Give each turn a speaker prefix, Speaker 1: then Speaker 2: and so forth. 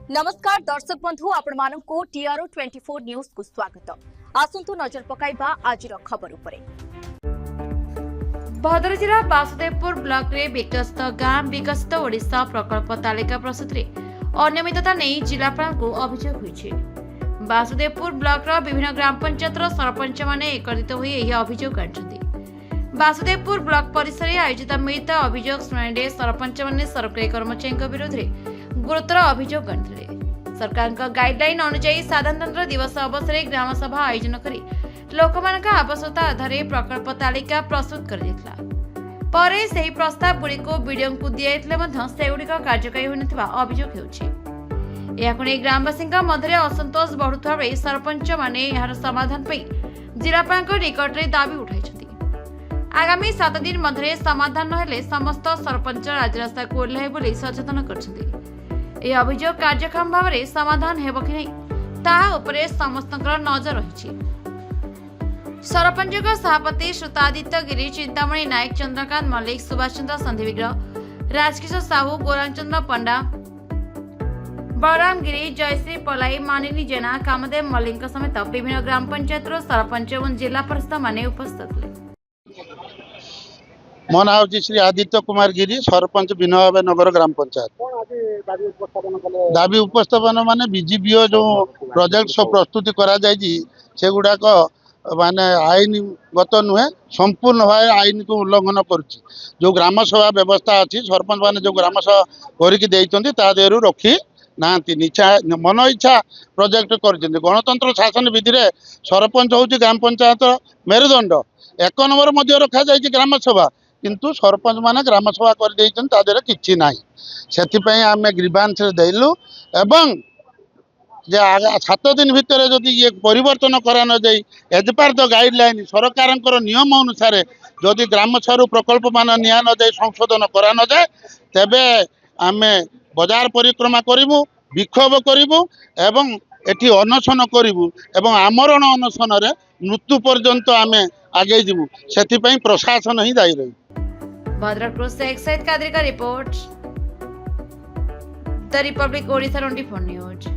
Speaker 1: नमस्कार दर्शक बंधु आपण मानकु टीआरओ 24 न्यूज को स्वागत। आसंतु नजर पकाइबा आज खबर उपरे।
Speaker 2: भद्रक जिला वासुदेवपुर ब्लॉक रे विकसित गाँ विकसित ओडिशा प्रकल्प तालिका प्रस्तुत रे अनियमितता नहीं जिलापाल को अभियोग होइछि। वासुदेवपुर ब्लॉक रो विभिन्न ग्राम पंचायत रो सरपंच माने एकत्रित होई एही अभियोग आछथि। वासुदेवपुर ब्लॉक परिसर में आयोजित मिलित अभियोग शुणाणी सरपंच माने सरकारी कर्मचारी विरोध में गुरुतर अभियोग आनिथिले। सरकार गाइडलाइन अनुसार साधारणतंत्र दिवस अवसर में ग्राम सभा आयोजन करी लोकमानक आवश्यकता आधार प्रकल्प तालिका प्रस्तुत कर दिथिला। परे सेही प्रस्ताव गुड़ी को वीडियो को दियाइथिले मध्य सेगुड़िक कार्यकारी होइनथिबा अभियोग हेउछि। एहाकु नै ग्रामवासी मध्य असंतोष बढ़ुथबा बेले सरपंच माने एहार समाधान पई जिलापालक निकट में दाबी उठाइछथि। आगामी 7 दिन मध्य समाधान नहेले समस्त सरपंच राजरास्ता को ओह्लाइबे बोली सचेतन करछथि। ए अभियोग कार्यक्षम भाव में समाधान हेबो कि नहीं ताहा उपरे समस्तଙ୍କର नजर रहिछि। सरपंच सभापति श्रुतादित्य गिरी, चिंतामणि नायक, चंद्रकांत मल्लिक, सुभाष चंद्र संधिविग्रह, राजकिशोर साहू, गोरामचंद्र पंडा, बलराम गिरी, जयश्री पलाई, मानिनी जेना, कामदेव मल्लिक समेत विभिन्न ग्राम पंचायत सरपंच और जिला परिषद माने उपस्थित थे।
Speaker 3: मो ना हूँ श्री आदित्य कुमार गिरी, सरपंच विनोबा नगर ग्राम पंचायत। दाबी उपस्थापन माने बीजीपीओ जो प्रोजेक्ट सब प्रस्तुति करा जायछि से गुडाक माने आईनगत नुहे, संपूर्ण भाव आईन को उल्लंघन करुच्ची। जो ग्राम सभा व्यवस्था अच्छी सरपंच माने जो ग्राम सभा करके ता देहरु रखी नांती निच्छा मन इच्छा प्रोजेक्ट कर। गणतंत्र शासन विधि रे सरपंच हूँ ग्राम पंचायत मेरुदंड। 1 नंबर मध्य रखा जाए ग्राम सभा, किंतु सरपंच माने ग्राम सभा कर किछि नाही। सेथिपई आमे ग्रीवांस देलु एवं जे 7 दिन भितर जदि ये परिवर्तन करा न जाई एज पर द गाइडलाइन सरकार नियम अनुसार जदि ग्राम सभा प्रकल्प मान निया न जाए संशोधन करा न जाए तेबे आमे बाजार परिक्रमा करिवु, विक्षोभ करिवु एवं एठी अनशन करिवु एवं आमरण अनशन रे मृत्यु पर्यंत आमे आगे जीवु। सेथिपई प्रशासन ही दायी रही।
Speaker 2: भद्रक से एक्साइट कादरी का report, the Republic Odisha 24 news.